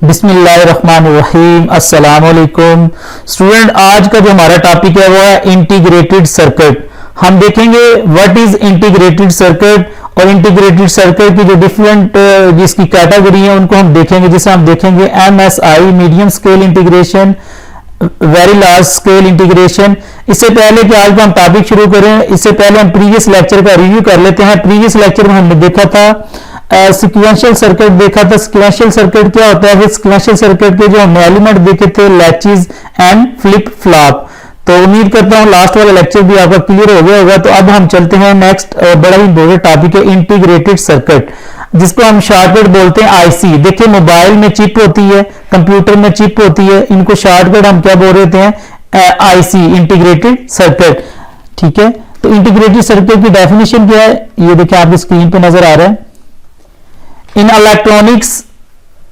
बिस्मिल्लाहिर्रहमानिर्रहीम अस्सलाम वालेकुम स्टूडेंट। आज का जो हमारा टॉपिक है वो है इंटीग्रेटेड सर्किट। हम देखेंगे व्हाट इज इंटीग्रेटेड सर्किट और इंटीग्रेटेड सर्किट की जो डिफरेंट जिसकी कैटेगरी है उनको हम देखेंगे। जैसे हम देखेंगे MSI medium scale integration, very large scale integration. इससे पहले कि आज का हम टॉपिक शुरू करें, इससे पहले हम प्रीवियस लेक्चर का रिव्यू कर लेते हैं। प्रीवियस लेक्चर में हमने देखा था सिक्वेंशियल सर्किट देखा था। सिक्वेंशियल सर्किट क्या होता है? सिक्वेंशियल सर्किट के जो हमने एलिमेंट देखे थे लैचेस एंड फ्लिप फ्लॉप। तो उम्मीद करता हूं लास्ट वाला लेक्चर भी आपका क्लियर हो गया होगा। तो अब हम चलते हैं नेक्स्ट बड़ा ही इंपॉर्टेंट टॉपिक है इंटीग्रेटेड सर्किट, जिसको हम शॉर्टकट बोलते हैं आईसी। देखिए मोबाइल में चिप होती है, कंप्यूटर में चिप होती है, इनको शॉर्टकट हम क्या बोल रहे हैं? IC, integrated circuit. ठीक है, तो इंटीग्रेटेड सर्किट की डेफिनेशन क्या है ये देखिए आपकी स्क्रीन पे नजर आ रहा है। इन इलेक्ट्रॉनिक्स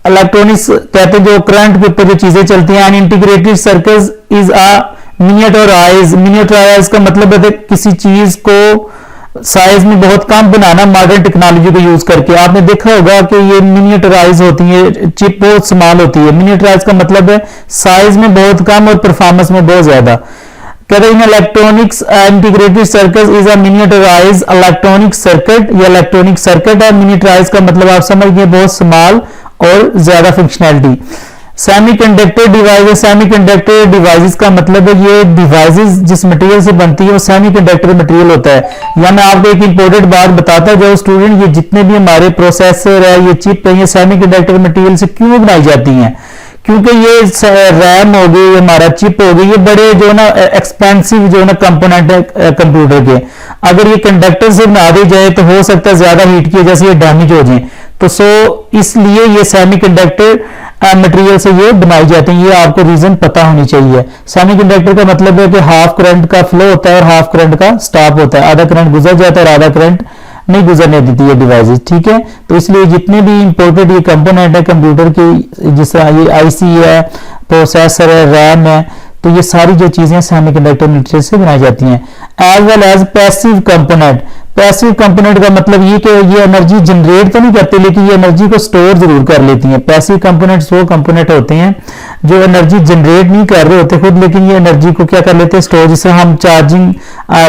कहते हैं जो करंट के ऊपर जो चीजें चलती हैं। An integrated circuit is a miniaturize. Miniaturize का मतलब है किसी चीज को साइज में बहुत कम बनाना मॉडर्न टेक्नोलॉजी को यूज करके। आपने देखा होगा कि ये मिनिएचराइज होती है, चिप बहुत स्मॉल होती है। मिनिएचराइज का मतलब है साइज में बहुत कम और परफॉर्मेंस में बहुत ज्यादा। कहते हैं electronics integrated circuit is a miniaturize electronic circuit. ये इलेक्ट्रॉनिक सर्किट है। मिनिएचराइज का मतलब आप समझ गए बहुत स्मॉल और ज्यादा functionality. Semiconductor devices, semiconductor devices का मतलब है ये डिवाइसेस जिस मटेरियल से बनती है वो सेमीकंडक्टर मटेरियल होता है। या मैं आपको एक इंपॉर्टेंट बात बताता हूं जो स्टूडेंट, ये जितने भी हमारे प्रोसेसर है, ये चिप है, ये सेमीकंडक्टर मटेरियल से क्यों बनाई जाती हैं? क्योंकि ये रैम हो गई, हमारा चिप हो गई, ये बड़े जो ना एक्सपेंसिव जो ना कंपोनेंट है कंप्यूटर के। अगर ये कंडक्टर से बना दी जाए तो हो सकता है ज्यादा हीट की वजह से ये डैमेज हो जाए। तो इसलिए ये सेमीकंडक्टर मटेरियल से ये बनाई जाती है। ये आपको रीजन पता होनी चाहिए। सेमीकंडक्टर का मतलब है कि हाफ करंट का फ्लो होता है और हाफ करंट का स्टॉप होता है। आधा करंट गुजर जाता है और आधा करंट नहीं गुजरने देती है डिवाइसेस। ठीक है, तो इसलिए जितने भी इंपोर्टेड ये कंपोनेंट है कंप्यूटर की, जैसे ये आईसी है, प्रोसेसर है, रैम है, तो ये सारी जो चीजें सेमीकंडक्टर मटेरियल से बनाई जाती हैं। As well as passive component. Passive component का मतलब ये कि ये एनर्जी जनरेट तो नहीं करते लेकिन ये एनर्जी को स्टोर जरूर कर लेती हैं। पैसिव कंपोनेंट्स वो कंपोनेंट होते हैं जो एनर्जी जनरेट नहीं कर रहे होते खुद, लेकिन ये एनर्जी को क्या कर लेते हैं? स्टोर। जिसे हम चार्जिंग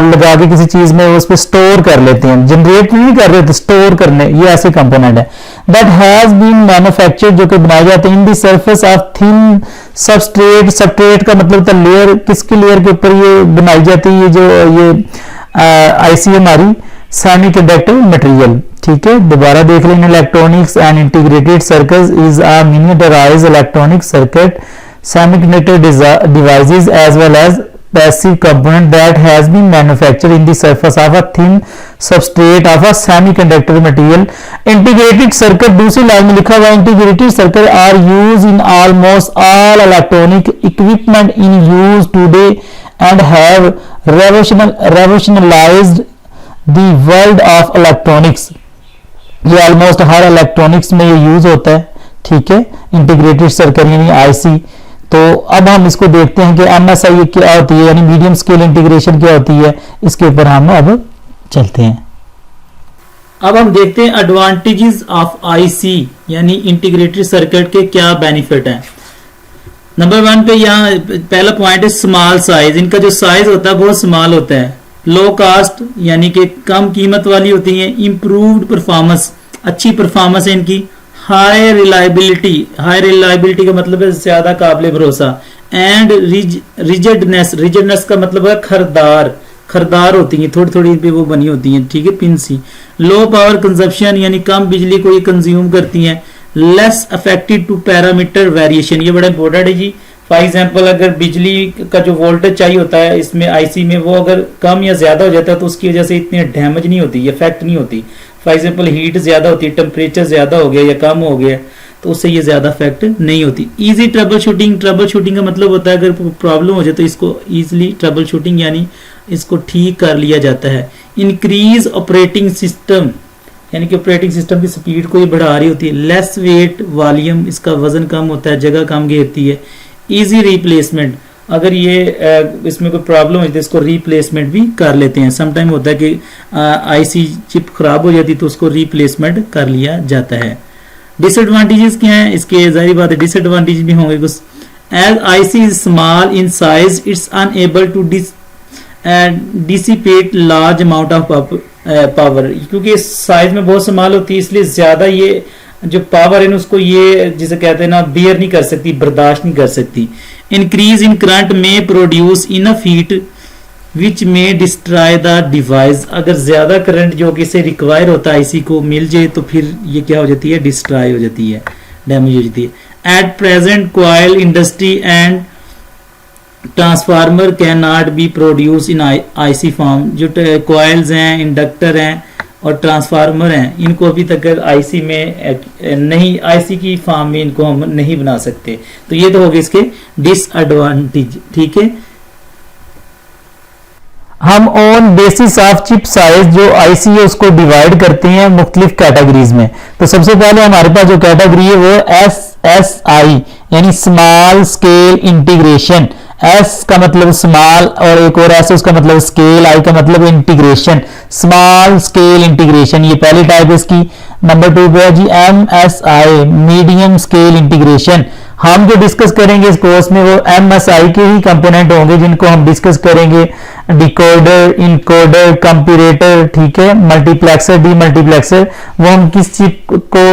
लगा के किसी चीज में उस पर स्टोर कर लेते हैं। जनरेट नहीं कर रहे थे, स्टोर करने, ये ऐसे कंपोनेंट है। दैट हैज बीन मैन्युफैक्चर्ड, जो कि बनाए जाते हैं in the surface of thin substrate. Substrate का मतलब था लेयर, किसकी लेयर के ऊपर ये बनाई जाती है? जो ये आईसी हमारी सेमीकंडक्टर मटेरियल। ठीक है, दोबारा देख लें। Electronics and integrated circuit is a miniaturised electronic circuit semiconductor devices as well as passive component that has been manufactured in the surface of a thin substrate of a semiconductor material. Integrated circuit दूसरी line में लिखा हुआ है integrated circuit are used in almost all electronic equipment in use today and have revolutionized the world of electronics. ये almost हर electronics में ये use होता है। ठीक है, इंटीग्रेटेड सर्किट यानी आईसी। तो अब हम इसको देखते हैं कि एमएसआई क्या होती है, यानी मीडियम स्केल इंटीग्रेशन क्या होती है। इसके ऊपर हम अब चलते हैं। अब हम देखते हैं एडवांटेजेस ऑफ आईसी यानी इंटीग्रेटेड सर्किट के क्या बेनिफिट हैं। नंबर 1 पे यहाँ पहला पॉइंट है स्मॉल साइज। इनका जो साइज होता है बहुत स्मॉल होता है। लो कास्ट यानी कि कम कीमत वाली होती है। इंप्रूव्ड परफॉर्मेंस, अच्छी परफॉर्मेंस है इनकी। हाई रिलायबिलिटी, हाई रिलायबिलिटी का मतलब है ज्यादा काबिल भरोसा। एंड रिजिडनेस, रिजिडनेस का मतलब है खरदार, खरदार होती है, थोड़ी थोड़ी पे वो बनी होती है। ठीक है, pin C. Low power consumption यानी कम बिजली को ये कंज्यूम करती हैं। Less affected to parameter variation, ये बड़ा इंपॉर्टेंट है जी। फॉर एग्जाम्पल अगर बिजली का जो वोल्टेज चाहिए होता है इसमें आईसी में, वो अगर कम या ज्यादा हो जाता है तो उसकी वजह से इतनी डैमेज नहीं होती, इफेक्ट नहीं होती। फॉर एग्जाम्पल हीट ज्यादा होती है, टेम्परेचर ज्यादा हो गया या कम हो गया तो उससे ये ज्यादा इफेक्ट नहीं होती। Easy trouble shooting, trouble shooting का मतलब होता है अगर प्रॉब्लम हो जाए तो इसको इजीली ट्रबल शूटिंग यानी इसको ठीक कर लिया जाता है। इंक्रीज ऑपरेटिंग सिस्टम यानी कि ऑपरेटिंग सिस्टम की स्पीड को ये बढ़ा रही होती है। लेस वेट वॉल्यूम, इसका वजन कम होता है, जगह कम घेरती है। इजी रिप्लेसमेंट, अगर ये इसमें कोई प्रॉब्लम है तो इसको रिप्लेसमेंट भी कर लेते हैं। समटाइम होता है कि आईसी चिप खराब हो जाती तो उसको रिप्लेसमेंट कर लिया जाता है। डिसएडवांटेजेस क्या हैं इसके, जाहिर बात है डिसएडवांटेज भी होंगे कुछ। As IC is small in size it's unable to dissipate large amount of power, क्योंकि साइज में बहुत स्मॉल होती है इसलिए ज्यादा ये जो पावर है उसको ये जिसे कहते हैं ना बियर नहीं कर सकती, बर्दाश्त नहीं कर सकती। इंक्रीज इन करंट में प्रोड्यूस इनफ हीट विच में डिस्ट्रॉय द डिवाइस, अगर ज्यादा करंट जो कि इसे रिक्वायर होता है आईसी को मिल जाए तो फिर ये क्या हो जाती है, डिस्ट्रॉय हो जाती है, डैमेज हो जाती है। At present coil industry and transformer can not be produce in IC form, जो कॉइल्स हैं, इंडक्टर हैं और ट्रांसफार्मर हैं, इनको अभी तक आईसी में नहीं, आईसी की फॉर्म में इनको हम नहीं बना सकते। तो ये तो हो गए इसके डिसएडवांटेज। ठीक है, हम on basis of chip size जो आईसी है उसको डिवाइड करते हैं मुख्तलिफ कैटेगरीज में। तो सबसे पहले हमारे पास जो कैटेगरी है वो एसएसआई यानी स्मॉल स्केल इंटीग्रेशन। एस का मतलब स्मॉल और एक और एस उसका मतलब स्केल, आई का मतलब इंटीग्रेशन, स्मॉल स्केल इंटीग्रेशन, ये पहली टाइप है इसकी। नंबर 2 पे है जी एमएसआई मीडियम स्केल इंटीग्रेशन। हम जो डिस्कस करेंगे इस कोर्स में वो एमएसआई के ही कंपोनेंट होंगे जिनको हम डिस्कस करेंगे, डिकोडर, इनकोडर, कंपैरेटर, ठीक है, मल्टीप्लेक्सर, डीमल्टीप्लेक्सर, वो हम किस चिप को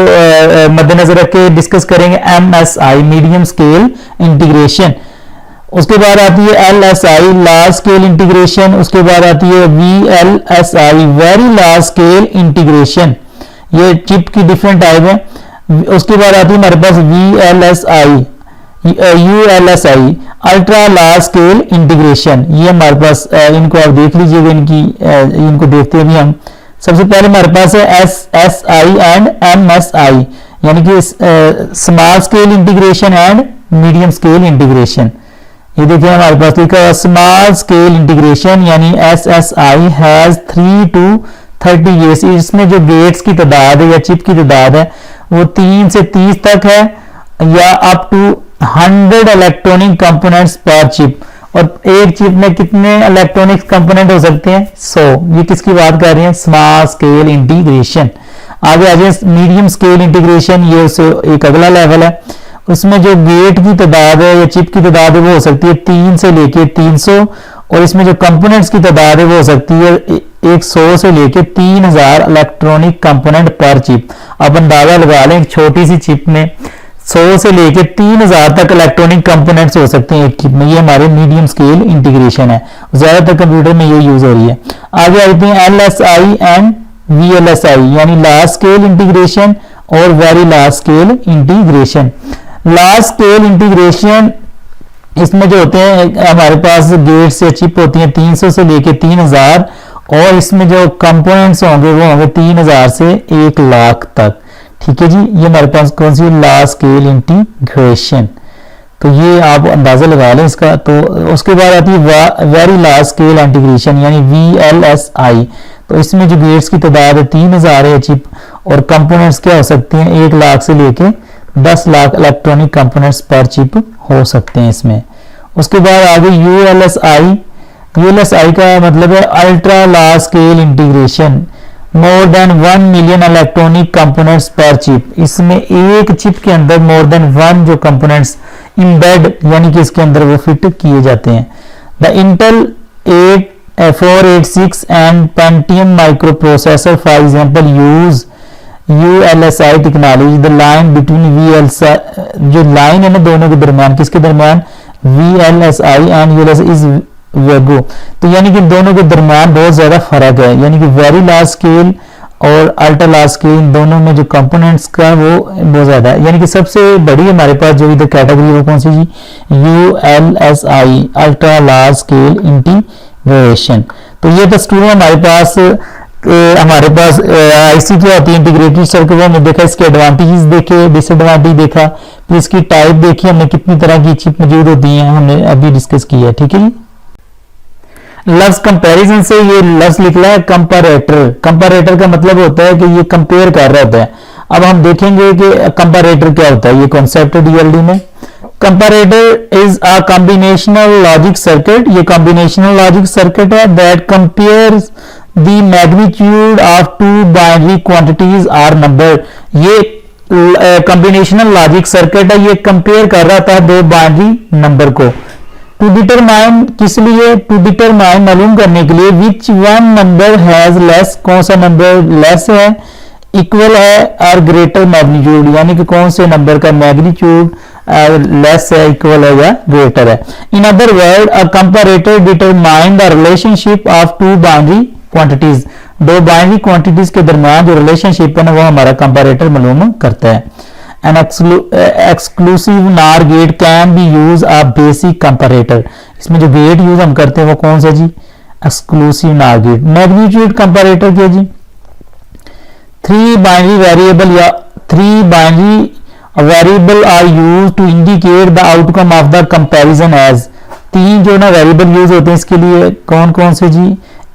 मद्देनजर रख के डिस्कस करेंगे, एमएसआई मीडियम स्केल इंटीग्रेशन। उसके बाद आती है एलएसआई लार्ज स्केल इंटीग्रेशन, उसके बाद आती है VLSI very large scale integration, ये चिप की डिफरेंट टाइप है। उसके बाद आती है हमारे पास VLSI, ULSI ultra large scale integration, ये हमारे पास इनको आप देख लीजिएगा, इनको देखते हैं भी हम। सबसे पहले हमारे पास है एसएसआई एंड एमएसआई यानी कि small scale integration and medium scale integration. ये देखिए हमारे पास लिखा है स्मॉल स्केल इंटीग्रेशन यानी एसएसआई हैज 3 to 30 गेट्स, इसमें जो गेट्स की तादाद है या चिप की तादाद है वो 3 से 30 तक है, या अप टू 100 इलेक्ट्रॉनिक कंपोनेंट्स पर चिप। और एक चिप में कितने इलेक्ट्रॉनिक कंपोनेंट हो सकते हैं, 100। ये किसकी बात कर रहे हैं, स्मॉल स्केल इंटीग्रेशन। आगे आ जाए मीडियम स्केल इंटीग्रेशन, ये एक अगला लेवल है, उसमें जो गेट की तादाद है या चिप की तादाद है वो हो सकती है 3 से लेके 300, और इसमें जो कंपोनेंट्स की तादाद है वो हो सकती है 100 से लेके 3000 इलेक्ट्रॉनिक कंपोनेंट पर चिप। अब अंदाजा लगा लें, एक छोटी सी चिप में 100 से लेके 3000 तक इलेक्ट्रॉनिक कंपोनेंट्स हो सकते हैं एक चिप में, ये हमारे मीडियम स्केल इंटीग्रेशन है, ज्यादातर कंप्यूटर में ये यूज हो रही है। आगे आते हैं एलएसआई एंड वीएलएसआई यानी लार्ज स्केल इंटीग्रेशन और very large scale integration. Large scale integration इसमें जो होते हैं हमारे पास गेट्स या चिप होती हैं 300 से लेके 3000, और इसमें जो कंपोनेंट्स होंगे वो होंगे 3000 से 1 लाख तक। ठीक है जी, ये हमारे पास कौन सी लार्ज स्केल इंटीग्रेशन, तो ये आप अंदाजा लगा लें इसका। तो उसके बाद आती है वेरी लार्ज स्केल इंटीग्रेशन यानी वीएलएसआई, तो इसमें जो गेट्स की तादाद है 3000 है चिप, और कंपोनेंट्स क्या हो सकते हैं 1 लाख से लेके 10 लाख इलेक्ट्रॉनिक कंपोनेंट्स पर चिप हो सकते हैं इसमें। उसके बाद आगे यूएलएसआई, यूएलएसआई का मतलब है ultra large scale integration, more than 1 million electronic components पर चिप, इसमें एक चिप के अंदर मोर देन 1 जो कंपोनेंट्स इम्बेड यानी कि इसके अंदर वो फिट किए जाते हैं। The Intel 486 and Pentium micro processor for example use ULSI technology, the line between VLSI, जो लाइन है ना दोनों के दरमियान, किसके दरमियान, VLSI एंड ULSI इज वेगो, तो यानी कि दोनों के दरमियान बहुत ज्यादा फर्क है, यानी कि वेरी लार्ज स्केल और अल्ट्रा लार्ज स्केल दोनों में जो कंपोनेंट्स का वो बहुत ज्यादा है। यानी कि सबसे बड़ी हमारे पास जो इधर कैटेगरी वो कौन सी जी, ULSI ultra large scale integration. तो ये तो स्टूडेंट हमारे पास आईसी क्या होती है, इंटीग्रेटेड सर्किट, हमने देखा इसके एडवांटेजेस देखे, डिसएडवांटेज देखा, फिर इसकी टाइप देखी हमने, कितनी तरह की चिप मौजूद होती हैं हमने अभी डिस्कस किया है। ठीक है जी, लफ्ज कंपैरिजन से ये लफ्ज निकला है कंपैरेटर। कंपैरेटर का मतलब होता है कि ये कंपेयर कर रहा होता है। अब हम देखेंगे कि कंपैरेटर क्या होता है, ये कॉन्सेप्ट है डीएलडी में। Comparator is a combinational logic circuit, ये कॉम्बिनेशनल लॉजिक सर्किट है that compares the magnitude of 2 binary quantities or number. ये कॉम्बिनेशनल लॉजिक सर्किट है, ये कंपेयर कर रहा था दो बाइनरी नंबर को। टू डिटरमाइन किस लिए, टू डिटरमाइन मालूम करने के लिए which one number has less, कौन सा नंबर लेस है, इक्वल है और ग्रेटर मैग्नीट्यूड, यानी कि कौन से नंबर का मैग्नीट्यूड लेस है, इक्वल है या ग्रेटर है। In other word a comparator determine the relationship of two binary quantities, दो बाइनरी क्वांटिटीज के दरमियान जो रिलेशनशिप है ना वो हमारा कंपैरेटर मालूम करता है। An exclusive NOR get can be use a basic comparator, इसमें जो गेट यूज हम करते हैं वो कौन सा जी, exclusive NOR gate. Magnitude comparator क्या जी, थ्री बाइनरी वेरिएबल या three binary variable are use to indicate the outcome of the comparison as, तीन जो ना वेरिएबल यूज होते हैं इसके लिए, कौन कौन से जी,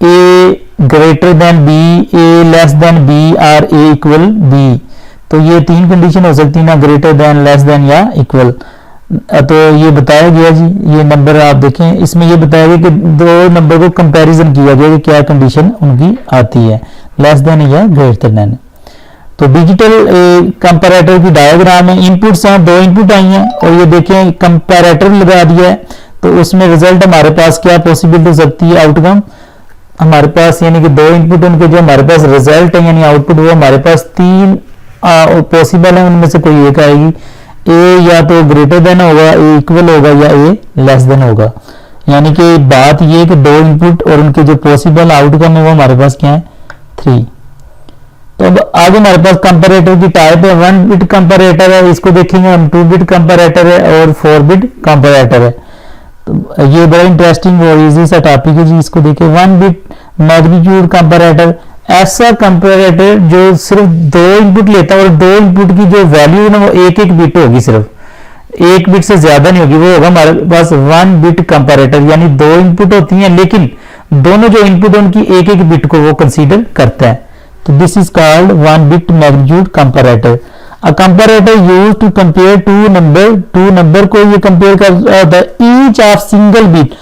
ए ग्रेटर देन बी, ए लेस देन बी और ए इक्वल बी। तो ये तीन कंडीशन हो सकती है ना, ग्रेटर देन, लेस देन या इक्वल। तो ये बताया गया जी, ये नंबर आप देखें इसमें ये बताया गया कि दो नंबर को कंपैरिजन किया गया कि क्या कंडीशन उनकी आती है, लेस देन या ग्रेटर देन। तो डिजिटल कंपैरेटर की डायग्राम है, इनपुट्स हैं, दो इनपुट आई हैं और ये देखें कंपैरेटर लगा दिया है, तो उसमें रिजल्ट हमारे पास क्या पॉसिबिलिटी हो सकती है, आउटकम हमारे पास, यानी कि दो इनपुट उनके जो हमारे पास रिजल्ट है यानी आउटपुट, वो हमारे पास तीन पॉसिबल है, उनमें से कोई एक आएगी, ए या तो ग्रेटर देन होगा, ए इक्वल होगा या ए लेस देन होगा। यानी कि बात ये कि दो इनपुट और उनके जो पॉसिबल आउटकम है वो हमारे पास क्या है, 3। तो अब आगे हमारे पास कंपैरेटर की टाइप है, 1 बिट कंपैरेटर है, इसको देखेंगे हम, 2 बिट कंपैरेटर है और 4 बिट कंपैरेटर है। तो ये बड़ा इंटरेस्टिंग और इजी सा टॉपिक है जी, इसको देखिए। 1 बिट मैग्नीट्यूड कंपैरेटर, ऐसा कंपैरेटर जो सिर्फ दो इनपुट लेता है और दो इनपुट की जो वैल्यू है ना वो एक एक बिट होगी, सिर्फ एक बिट से ज्यादा नहीं होगी, वो होगा हमारे पास 1 बिट कंपैरेटर, यानी दो इनपुट होती हैं लेकिन दोनों जो इनपुट है उनकी एक एक बिट को वो कंसीडर करता है। तो this is called 1 bit magnitude comparator. A comparator use to compare two number को ये कंपेयर कर ईच ऑफ सिंगल बिट,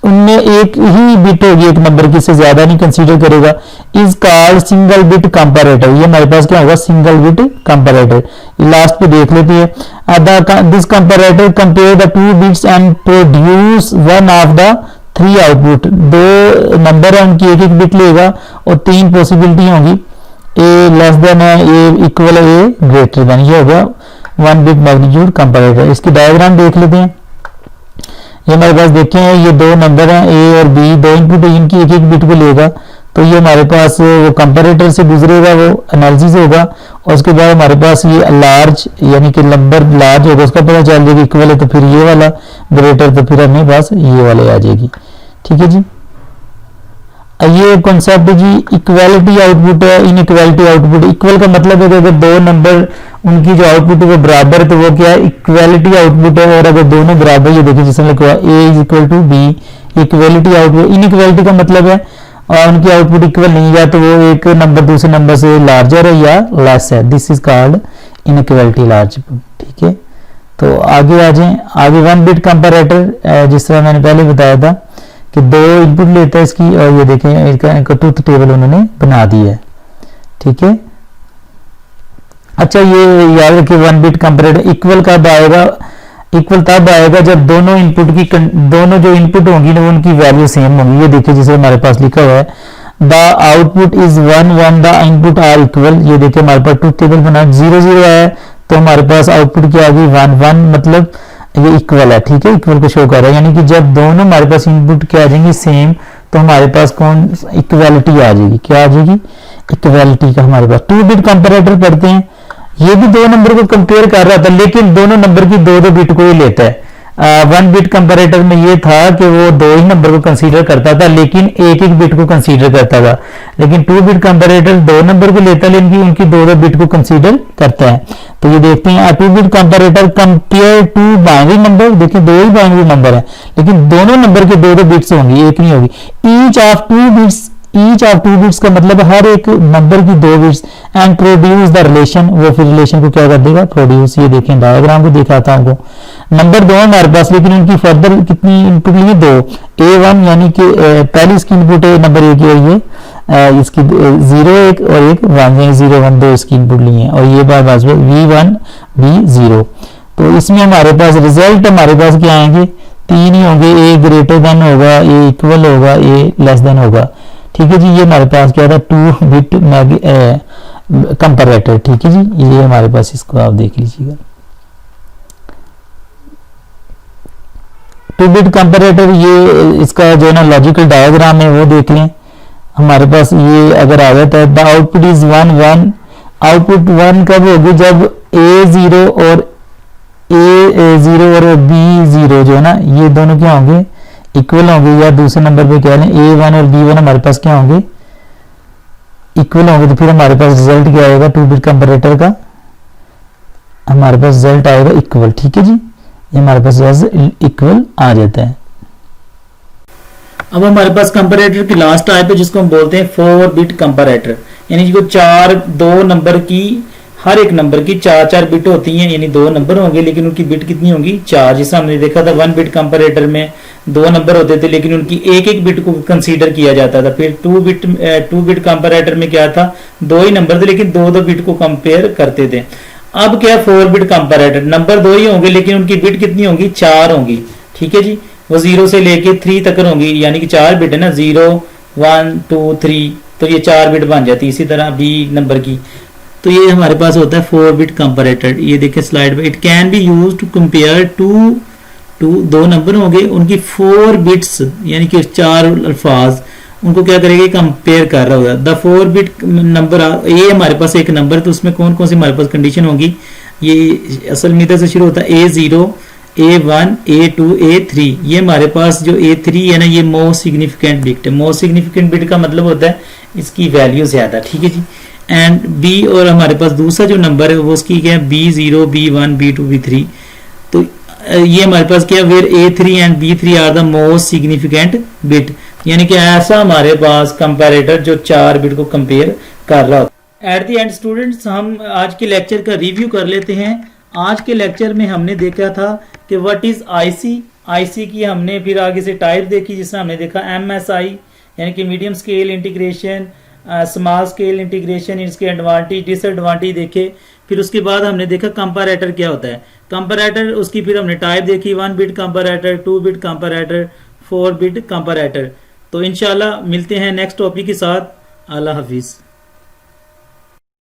उनमें एक ही बिट होगी एक नंबर की, से ज्यादा नहीं कंसीडर करेगा, is called single bit comparator. ये हमारे पास क्या होगा, सिंगल बिट कंपैरेटर। लास्ट पे देख लेते हैं, this comparator compare the 2 bits and produce one of the 3 output, दो नंबर है उनकी एक एक बिट लेगा और 3 पॉसिबिलिटी होंगी, ए लेस देन है, ए इक्वल है, ए ग्रेटर देन। ये हो गया 1 बिट मैग्नीट्यूड कंपैरेटर। इसकी डायग्राम देख लेते हैं। ये हमारे पास देखें ये दो नंबर हैं ए और बी, दो इनपुट है, इनकी एक एक बिट को लेगा, तो ये हमारे पास वो कंपैरेटर से गुजरेगा, वो एनालिसिस होगा और उसके बाद हमारे पास ये लार्ज यानी कि नंबर लार्ज होगा, उसका पता चल जाएगा इक्वल है तो फिर ये वाला, ग्रेटर तो फिर हमें पास ये वाले आ जाएगी। ठीक है जी, ये कॉन्सेप्ट जी इक्वालिटी आउटपुट है, इनइक्वालिटी आउटपुट। इक्वल का मतलब है कि अगर दो नंबर उनकी जो आउटपुट है वो बराबर है तो वो क्या है, इक्वालिटी आउटपुट है। और अगर दोनों बराबर, ये देखिए जिसमें लिखा है A is equal to B, equality output. Inequality का मतलब है और उनकी आउटपुट इक्वल नहीं है, तो वो एक नंबर दूसरे नंबर से लार्जर है या लेस है, this is called inequality large. ठीक है, तो आगे आ जाए। आगे 1 बिट कंपैरेटर, जिस तरह मैंने पहले बताया था कि दो इनपुट लेता है इसकी, और ये देखें इसका ट्रूथ टेबल उन्होंने बना दी है। ठीक है, अच्छा ये याद रखिए 1 बिट कंपैरेटर इक्वल कब आएगा, इक्वल तब आएगा जब दोनों इनपुट की दोनों जो इनपुट होंगी ना उनकी वैल्यू सेम होंगी। ये देखिए जिसे हमारे पास लिखा हुआ है the output is 1 1 the input are equal. ये देखिए हमारे पास ट्रूथ टेबल बना 0 0 है तो हमारे पास आउटपुट क्या आ गई 1 1, मतलब ये इक्वल है। ठीक है, इक्वल को शो कर रहा है, यानी कि जब दोनों हमारे पास इनपुट क्या आ जाएंगी सेम, तो हमारे पास कौन इक्वालिटी आ जाएगी, क्या आ जाएगी, इक्वालिटी का हमारे पास। 2 बिट कंपैरेटर पढ़ते हैं, ये भी दो नंबर को कंपेयर कर रहा था लेकिन दोनों नंबर की दो दो बिट को ही लेता है। 1 बिट कंपैरेटर में ये था कि वो दो ही नंबर को कंसीडर करता था लेकिन एक एक बिट को कंसीडर करता था, लेकिन 2 बिट कंपैरेटर दो नंबर को लेता है लेकिन उनकी दो दो बिट को कंसीडर करता है। तो ये देखते हैं 2 bit comparator compare two binary number, देखिए दो ही बाइनरी नंबर है लेकिन दोनों नंबर के दो दो बिट्स होंगी, एक नहीं होगी। ईच ऑफ 2 बिट्स का मतलब हर एक नंबर की 2 bits and produce the relation, वो फिर रिलेशन को क्या कर देगा, प्रोड्यूस। ये देखें डायग्राम को दिखाता हूं आपको। नंबर दो हमारे पास लेकिन उनकी फर्दर कितनी इनपुट लिए, 2 A1 यानी कि पहली इसकी इनपुट है नंबर ए की है ये इसकी 0 एक और एक 1 0 1 दो इसकी इनपुट ली है और ये बार पास V1 V0। तो इसमें हमारे पास रिजल्ट हमारे पास क्या आएंगे, 3 ही होंगे, ए ग्रेटर देन होगा, ए इक्वल होगा, ए लेस देन होगा। ठीक है जी, ये हमारे पास क्या था 2 बिट कंपैरेटर। ठीक है जी, ये हमारे पास, इसको आप देख लीजिएगा 2 बिट कंपैरेटर। ये इसका जो है ना लॉजिकल डायग्राम है वो देख लें। हमारे पास ये अगर आ जाता है द आउटपुट इज 1 1, आउटपुट 1 कब होगी, जब A0 और A0 और B0 जो है ना ये दोनों क्या होंगे, इक्वल होंगे, या दूसरे नंबर पे क्या लें A1 और B1 हमारे पास क्या होंगे, इक्वल होंगे। तो फिर हमारे पास रिजल्ट क्या आएगा 2 बिट कंपैरेटर का, हमारे पास रिजल्ट आएगा इक्वल। ठीक है जी, ये हमारे पास इक्वल आ जाता है। अब हमारे पास कंपैरेटर की लास्ट टाइप है जिसको हम बोलते हैं 4 बिट कंपैरेटर, यानी जो दो नंबर की, हर एक नंबर की 4 बिट होती हैं, यानी 2 नंबर होंगे लेकिन उनकी बिट कितनी होंगी 4। जैसा हमने देखा था 1 बिट कंपैरेटर में 2 नंबर होते थे लेकिन उनकी एक बिट को कंसीडर किया जाता था। फिर 2 बिट कंपैरेटर में क्या था, 2 ही नंबर थे लेकिन 2 बिट को कंपेयर करते थे। अब क्या 4 बिट कंपैरेटर, नंबर 2 ही होंगे लेकिन उनकी बिट कितनी होंगी 4 होंगी। ठीक है जी, वो 0 से लेके 3 तक होंगी, यानी कि 4 बिट है ना, 0 1 2 3, तो ये 4 बिट बन जाती है। इसी तरह B नंबर की, तो ये हमारे पास होता है 4 बिट कंपैरेटर। ये देखिए स्लाइड पे, it can be use to compare दो नंबर होंगे, उनकी 4 बिट्स यानी कि 4 अल्फाज, उनको क्या करेगा कंपेयर कर रहा होगा। द 4 बिट नंबर, ये हमारे पास एक नंबर है तो उसमें कौन कौन सी हमारे पास कंडीशन होगी, ये असल में से शुरू होता है A0 A1 A2 A3। ये हमारे पास जो A3 है ना, ये मोस्ट सिग्निफिकेंट बिट है। मोस्ट सिग्निफिकेंट बिट का मतलब होता है इसकी वैल्यू ज्यादा। ठीक है जी, एंड B और हमारे पास दूसरा जो नंबर है वो उसकी क्या है B0 B1 B2 B3। तो ये हमारे पास क्या, where A3 and B3 are the most significant bit, यानी कि ऐसा हमारे पास कंपैरेटर जो 4 बिट को कंपेयर कर रहा होता है। एट द एंड स्टूडेंट्स, हम आज के लेक्चर का रिव्यू कर लेते हैं। आज के लेक्चर में हमने देखा था कि व्हाट इज आईसी की हमने फिर आगे से टाइप देखी, जिसमें हमने देखा MSI यानी कि medium scale integration, small scale integration, इसके एडवांटेज डिसएडवांटेज देखे। फिर उसके बाद हमने देखा कंपैरेटर क्या होता है, कंपैरेटर उसकी फिर हमने टाइप देखी, 1 bit comparator, 2 bit comparator, 4 bit comparator. तो इंशाल्लाह मिलते हैं नेक्स्ट टॉपिक के साथ। अल्लाह हाफिज़।